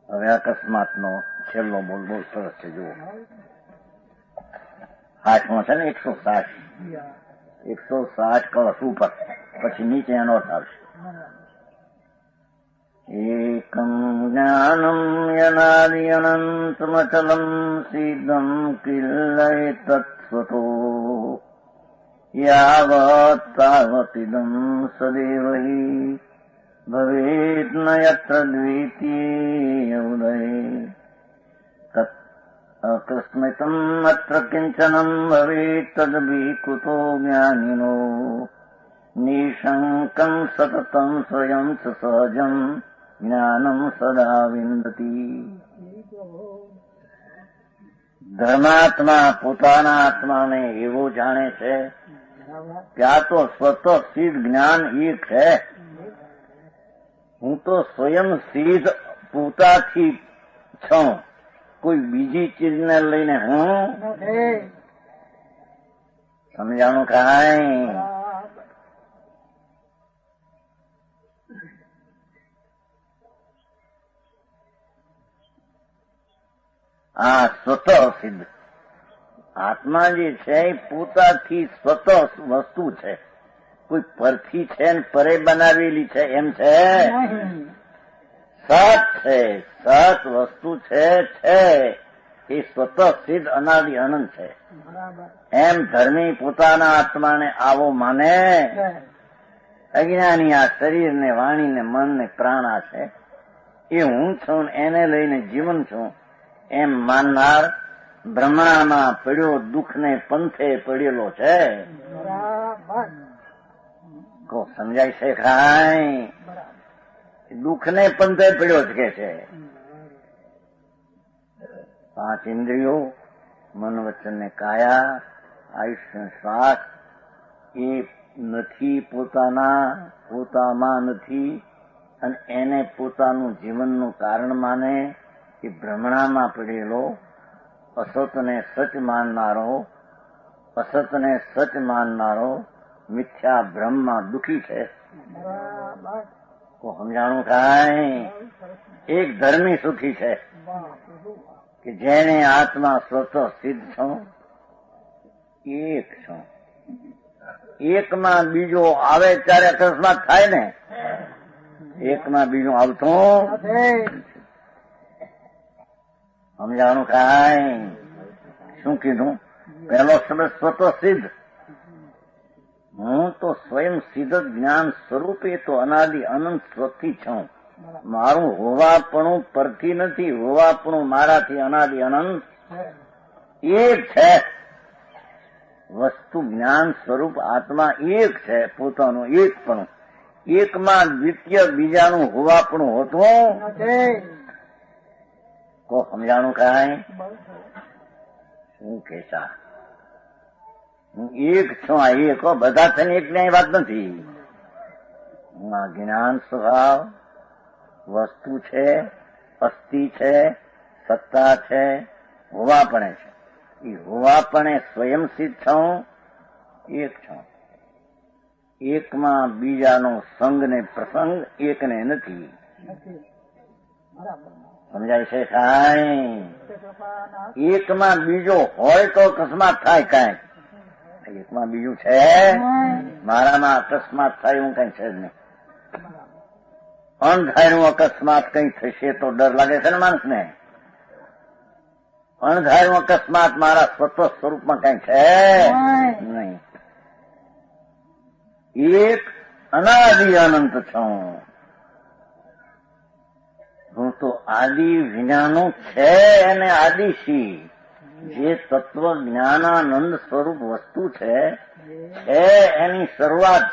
હવે અકસ્માતનો છેલ્લો બોલ બહુ સરસ છે. જુઓ, 8મો છે ને, 160 કળશ ઉપર, પછી નીચે એનો અર્થ આવશે. એકમ જ્ઞાનમ યનાદિ અનંતમચલમ સિદ્ધમ કિલ્લય તત્સ્વતો યાવત તાવતિદમ સદેવ હિ ભવેત ન યત્ર દ્વિતીય ઉદય તત અકસ્મિતમ અત્ર કિંચનમ ભવેત તદભી કુતો જ્ઞાનિનો નિશંકમ સતતમ સ્વયં ચ સહજમ જ્ઞાનમ સદા વિંદતી. ધર્માત્મા પોતાના આત્માને એવો જાણે છે કે આ તો સ્વતઃ સિદ્ધ જ્ઞાન એક છે. હું તો સ્વયં સિદ્ધ પોતાથી છું, કોઈ બીજી ચીજને લઈને હું સમજાણું કાંઈ. આ સ્વતઃ સિદ્ધ આત્મા જે છે એ પોતાથી સ્વતઃ વસ્તુ છે, કોઈ પરથી છે ને પરે બનાવેલી છે એમ છે. સત છે, સત વસ્તુ છે એ સ્વતઃ સિદ્ધ અનાદિ અનંત છે. એમ ધર્મી પોતાના આત્માને આવો માને. અજ્ઞાની આ શરીર ને વાણી ને મન ને પ્રાણ આ છે એ હું છું, એને લઈને જીવન છું એમ માનનાર બ્રહ્મણામાં પડ્યો દુઃખને પંથે પડેલો છે. કો સમજાય છે કાંઈ? દુઃખને પંથે પડ્યો જ કે છે. 5 ઇન્દ્રિયો, મન વચન ને કાયા, આયુષ્ય શ્વાસ એ નથી પોતામાં નથી, અને એને પોતાનું જીવનનું કારણ માને એ ભ્રમણામાં પડેલો અસતને સચ માનનારો મિથ્યા બ્રહ્મમાં દુઃખી છે. સમજાણું કાંઈ? એક ધર્મી સુખી છે કે જેને આત્મા સ્વતઃ સિદ્ધ છો, એક છો. એકમાં બીજો આવે ત્યારે અકસ્માત થાય ને, એકમાં બીજું આવતું સમજાણું કાંઈ? શું કીધું? પહેલો શબ્દ સ્વતઃ સિદ્ધ. હું તો સ્વયં સિદ્ધ જ્ઞાન સ્વરૂપે તો અનાદિ અનંત સ્વથી છું. મારું હોવાપણું પરથી નથી, હોવાપણું મારાથી અનાદિ અનંત એક છે. વસ્તુ જ્ઞાન સ્વરૂપ આત્મા એક છે, પોતાનું એકપણું. એકમાં દ્વિતીય બીજાનું હોવાપણું હોતું કો સમજાણું કાંઈ? શું કેસા? હું એક છું, આ એક બધા થઈને એકની વાત નથી. હું આ જ્ઞાન સ્વભાવ વસ્તુ છે, અસ્થિ છે, સત્તા છે, હોવાપણે છે. એ હોવાપણે સ્વયં સિદ્ધ છું, એક છું. એકમાં બીજાનો સંગ ને પ્રસંગ એકને નથી. સમજાય છે કાંઈ? એકમાં બીજો હોય તો અકસ્માત થાય કાંઈ. એકમાં બીજું છે? મારામાં અકસ્માત થાય એવું કઈ છે જ નહીં. અણધાર્યું અકસ્માત કઈ થશે તો ડર લાગે છે ને માણસને. અણધાર્યું અકસ્માત મારા સ્વતઃ સ્વરૂપમાં કઈ છે નહીં. એક અનાદિ અનંત છું. હું તો આદિ વિનાનું છે અને આદિશી જે તત્વ જ્ઞાનાનંદ સ્વરૂપ વસ્તુ છે એની શરૂઆત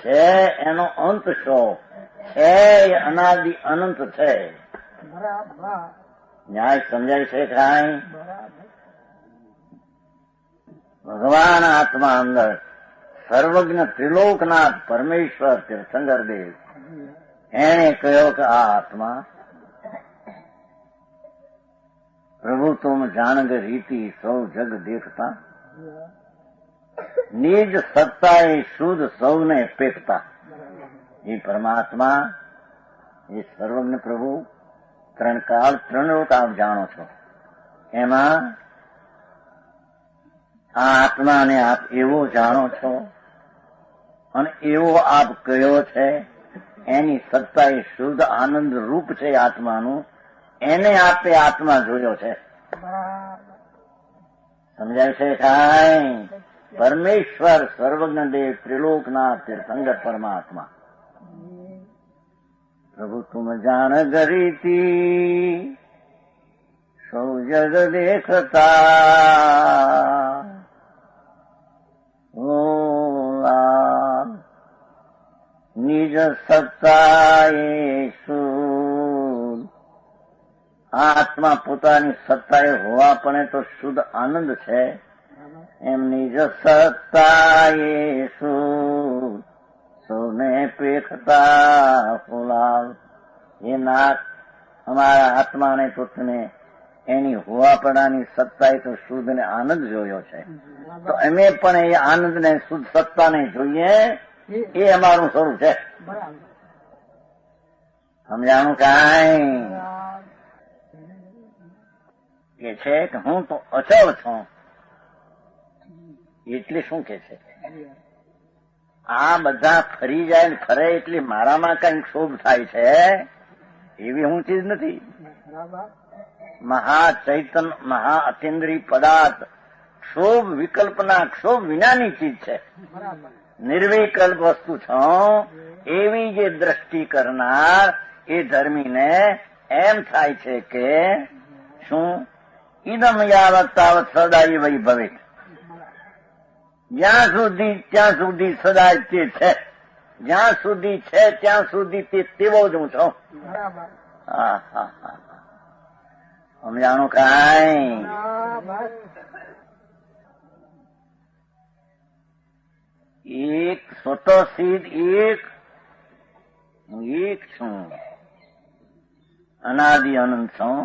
છે એનો અંત શો છે, એ અનાદિ અનંત છે. ન્યાય સમજાય છે કાંઈ? ભગવાન આત્મા અંદર સર્વજ્ઞ ત્રિલોકનાથ પરમેશ્વર તીર્થંકર દેવ એને કહ્યો કે આ આત્મા પ્રભુ તુમ જાણગ રીતિ સૌ જગ દેખતા, નિજ સત્તા એ શુદ્ધ સૌને પેખતા. એ પરમાત્મા, એ સર્વજ્ઞ પ્રભુ ત્રણ કાળ ત્રણ લોક આપ જાણો છો. એમાં આ આત્માને આપ એવો જાણો છો અને એવો આપ કયો છે. એની સત્તા એ શુદ્ધ આનંદ રૂપ છે આત્માનું. એને આપે આત્મા જોયો છે. સમજાય છે કાંઈ? પરમેશ્વર સર્વજ્ઞ દેવ ત્રિલોકનાથ તીર્થંકર પરમાત્મા. પ્રભુ તુમ જાણ ગરીતી સૌ જગ દેખતા નિજ સત્તા એ શુદ્ધ. આત્મા પોતાની સત્તાએ હોવા પણ તો શુદ્ધ આનંદ છે. એમ નિજ સત્તા એ શુદ્ધ સૌને પેખતા ફુલાવ. એ નાથ અમારા આત્માને પુત્રને એની હોવાપણાની સત્તાએ તો શુદ્ધ ને આનંદ જોયો છે. તો અમે પણ એ આનંદ ને શુદ્ધ સત્તાને જોઈએ. એ અમારું સ્વરૂપ છે. સમજાણું કાંઈ? કે છે કે હું તો અચળ છું. એટલે શું કે છે? આ બધા ફરી જાય ને ફરે એટલે મારામાં કઈ ક્ષોભ થાય છે એવી હું ચીજ નથી. મહાચૈતન્ય મહા અતિન્દ્રિય પદાર્થ ક્ષોભ વિકલ્પના ક્ષોભ વિનાની ચીજ છે. નિર્વિકલ્પ વસ્તુ છો એવી જે દ્રષ્ટિ કરનાર એ ધર્મીને એમ થાય છે કે શું ઇદમ યાવત તાવત સદાય વૈભવે. જ્યાં સુધી ત્યાં સુધી સદાય તે છે. જ્યાં સુધી છે ત્યાં સુધી તે તેવો જ હું છું. સમજાણું કાંઈ? એક સ્વતઃસિદ્ધ એક છું. અનાદિ અનંત છું.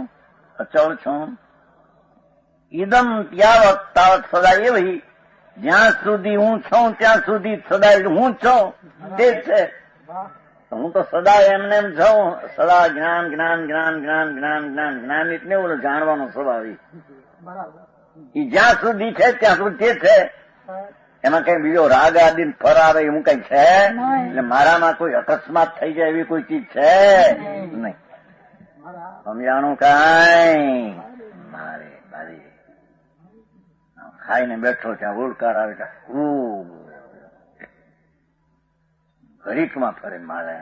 અચળ છું. ઇદમ યાવત તાવત સદાય એવી. જ્યાં સુધી હું છું ત્યાં સુધી સદાય હું છું. તે છે. હું તો સદા એમને એમ છું. સદા જ્ઞાન જ્ઞાન જ્ઞાન જ્ઞાન જ્ઞાન જ્ઞાન જ્ઞાન એટલે ઓલો જાણવાનો સ્વભાવ. એ જ્યાં સુધી છે ત્યાં સુધી તે છે. એમાં કઈ બીજો રાગ આદિ ફર આવે એવું કઈ છે? એટલે મારામાં કોઈ અકસ્માત થઈ જાય એવી કોઈ ચીજ છે નહીં. સમજાણું કાંઈ? મારે મારી ખાઈને બેઠો ત્યાં ઉડકાર આવે ઘડીકમાં ફરે મારે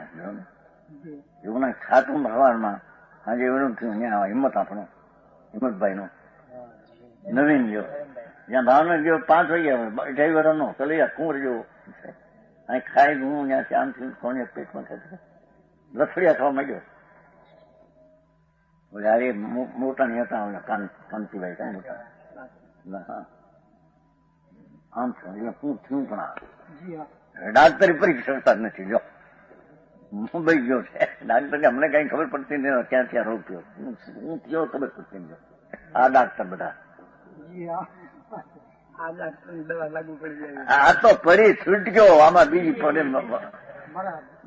એવું ના ખાતું ભરવાડમાં આજે એવું થયું. ત્યાં હિંમત આપણો હિંમતભાઈ નો નવીન જો જ્યાં ભાવનગર જો 5 વાગ્યા 2.5 વર્ષનો કલૈયા કુંવર જેવો અહીં ખાઈ હું ત્યાંથી આમથી કોને પેટમાં લથડિયા થવા માંડ્યો. અરે મોટા નહીં હતા કાંતિભાઈ કઈ મોટા આમ છું હું થયું પણ ડાક્ટરી પરીક્ષા જ નથી. જો મુંબઈ ગયો છે ડાક્ટર અમને કઈ ખબર પડતી નહીં ક્યાં ક્યાં રોગ થયો. હું થયો ખબર પડતી નહીં. આ ડાક્ટર બધા આ તો પડી છૂટક્યો. આમાં બીજી પડે.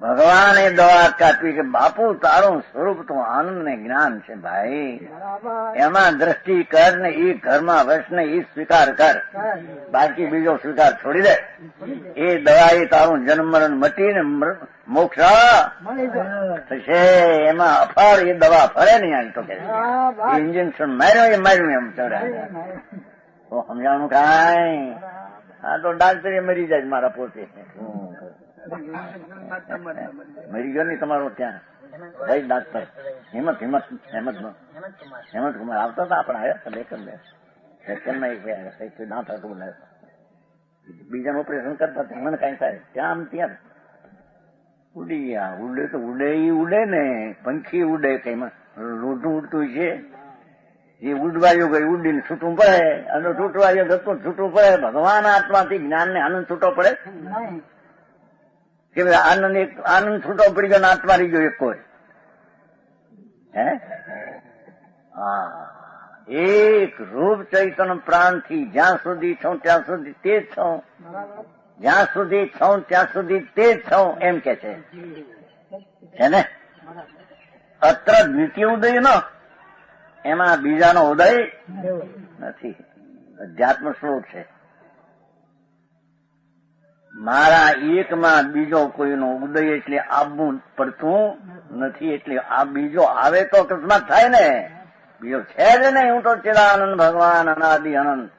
ભગવાને દવા કાપી કે બાપુ તારું સ્વરૂપ તો આનંદ ને જ્ઞાન છે ભાઈ. એમાં દ્રષ્ટિ કર ને એ ઘરમાં વસ ને એ સ્વીકાર કર. બાકી બીજો સ્વીકાર છોડી દે. એ દવા એ તારું જન્મ મરણ મટીને મોક્ષ થશે. એમાં અફાળ એ દવા ફરે નહીં. આવી તો કે ઇન્જેક્શન માર્યો એ માર્યું એમ ચડાય તો સમજાણું કાંઈ? આ તો ડાક્ટરે મરી જાય મારા પોતે. મરી ગયો નહી તમારો ત્યાં ભાઈ ડાક્ટર હિંમત કુમાર આવતા હતા. આપણે આવ્યા હતા ના થતું બોલાવ્યા. બીજાનું ઓપરેશન કરતા હતા. મને કઈ થાય ત્યાં આમ ત્યાં ઉડી ગયા. ઉડે તો ઉડે એ ઉડે ને પંખી ઉડે કઈ રોટું ઉડતું છે. એ ઉડવાયો ગઈ ઉડીને છૂટવું પડે અને છૂટવાયો જતું છૂટવું પડે. ભગવાન આત્માથી જ્ઞાન ને આનંદ છૂટો પડે કે આનંદ છૂટો પડી ગયો ને આત્મા રહી ગયો એક કોઈ. હે એક રૂપ ચૈતન્ય પ્રાણ થી જ્યાં સુધી છું ત્યાં સુધી તે જ છું. જ્યાં સુધી છું ત્યાં સુધી તે જ છું એમ કે છે ને. અત્ર દ્વિતીય ઉદય ન, એમાં બીજાનો ઉદય નથી. અધ્યાત્મ શ્લોક છે. મારા એકમાં બીજો કોઈનો ઉદય એટલે આવવું પડતું નથી. એટલે આ બીજો આવે તો અકસ્માત થાય ને, બીજો છે જ નહીં. હું તો ચિદાનંદ ભગવાન અનાદિ અનંત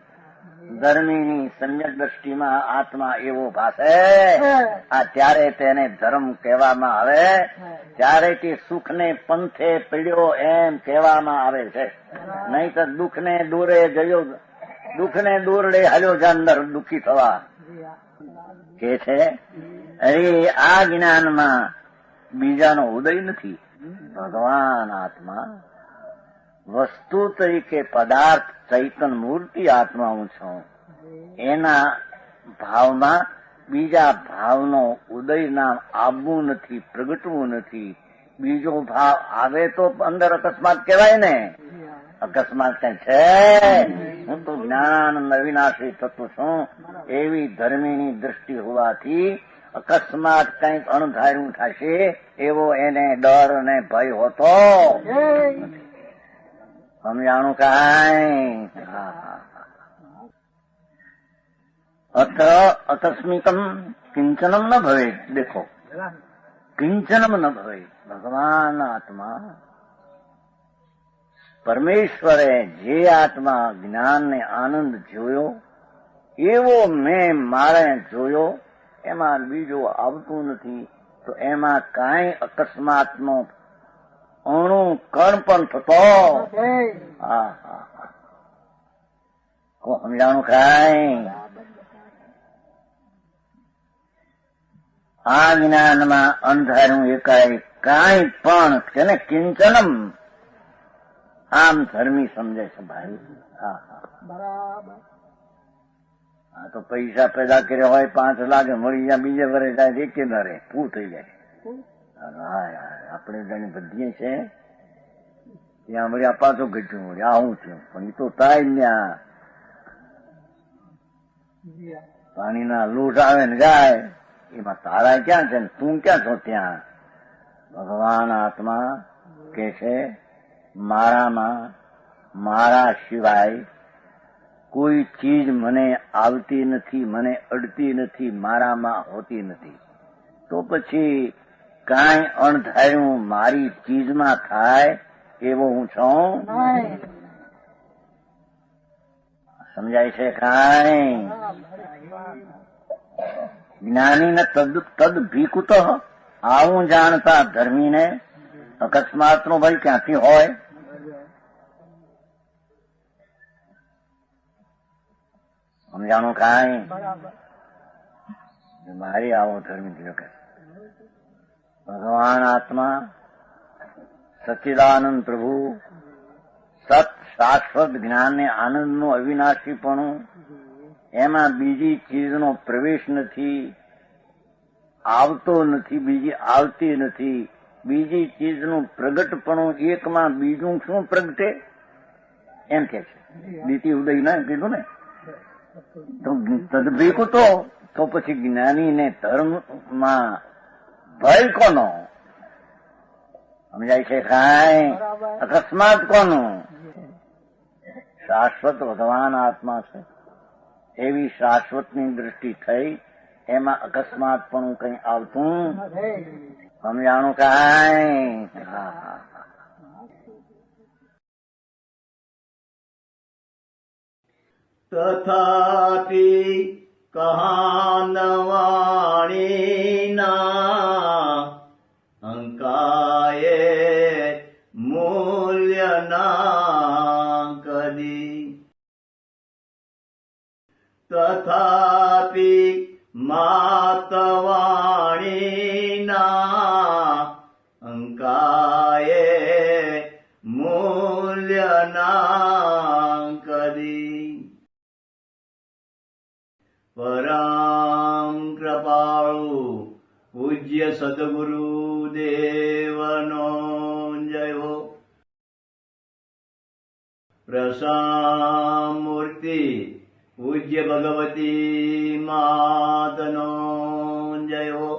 ધર્મીની સમ્યક દ્રષ્ટિમાં આત્મા એવો ભાષે, આ ત્યારે તેને ધર્મ કહેવામાં આવે, ત્યારે તે સુખને પંથે પીડ્યો એમ કહેવામાં આવે છે. નહીં તો દુઃખને દૂરે ગયો, દુઃખને દૂરડે હાલ્યો છે અંદર દુઃખી થવા કે છે. અરે આ જ્ઞાનમાં બીજાનો ઉદય નથી. ભગવાન આત્મા વસ્તુ તરીકે પદાર્થ ચૈતન મૂર્તિ આત્મા હું છું. એના ભાવમાં બીજા ભાવનો ઉદય નામ આવવું નથી, પ્રગટવું નથી. બીજો ભાવ આવે તો અંદર અકસ્માત કહેવાય ને. અકસ્માત કઈ છે? હું તો જ્ઞાન અવિનાશી તત્વ છું એવી ધર્મીની દ્રષ્ટિ હોવાથી અકસ્માત કંઈક અણધાર્યું થશે એવો એને ડર અને ભય હોતો સમજાણું કાંઈ. અત્ર અકસ્મિકમ કિંચનમ ન ભવે. દેખો, કિંચનમ ન ભવે. ભગવાન આત્મા પરમેશ્વરે જે આત્મા જ્ઞાનને આનંદ જોયો એવો મેં મારે જોયો, એમાં બીજો આવતું નથી. તો એમાં કાંઈ અકસ્માતનો અણુ કણ પણ થતો સમજાણું કાંઈ. આ જ્ઞાનમાં અંધારું એકાએક કાંઈ પણ છે ને કિંચનમ આમ ધર્મી સમજે છે ભાઈ. બરાબર. હા તો પૈસા પેદા કર્યા હોય 5 લાખ મળી જાય, બીજે વરે જાય એકે ન રહે, પૂ થઈ જાય. આપણે જાણે બધીએ છે ત્યાં વળી આ પાછો ઘટ્યું મળી આવું થયું. પણ એ તો થાય ત્યાં પાણીના લૂંટ આવે ને જાય, એમાં તારા ક્યાં છે ને તું ક્યાં છો ત્યાં. ભગવાન આત્મા કે છે મારામાં મારા સિવાય કોઈ ચીજ મને આવતી નથી, મને અડતી નથી, મારામાં હોતી નથી. તો પછી કાંઈ અણધાર્યું મારી ચીજમાં થાય એવો હું છું. સમજાય છે કાંઈ? જ્ઞાનીને તદ ભીકુત આવું જાણતા ધર્મીને અકસ્માતનો ભય ક્યાંથી હોય? સમજાણું કાંઈ? મારી આવો ધર્મી લોકો ભગવાન આત્મા સચ્ચિદાનંદ પ્રભુ સત શાશ્વત જ્ઞાનને આનંદનું અવિનાશીપણું, એમાં બીજી ચીજનો પ્રવેશ નથી, આવતો નથી, બીજી આવતી નથી. બીજી ચીજનું પ્રગટપણું એકમાં બીજું શું પ્રગટે એમ કે છે. દ્વિતીય ઉદય ના કીધું ને. તો તદભીકું તો પછી જ્ઞાનીને ધર્મમાં ભય કોનો? સમજાય છે કાંઈ? અકસ્માત કોનું? શાશ્વત ભગવાન આત્મા છે એવી શાશ્વતની દ્રષ્ટિ થઈ, એમાં અકસ્માત પણ કઈ આવતું સમજાણું કાંઈ? તથાપિ કહાનવાણીના અંકાયે મૂલ્યના કદી. તથાપિ માતવાણીના અંકાયે મૂલ્યના કદી. પરમ કૃપાળુ પૂજ્ય સદગુરુ દેવનો જયો. પ્રસામૂર્તિ પૂજ્ય ભગવતી માતનો જયો.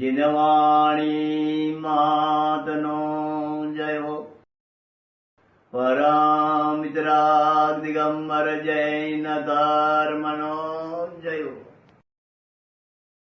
જીનવાણી માતનો જય હો. પરમિત્રાગ દિગંબર જૈન ધર્મનો જય હો.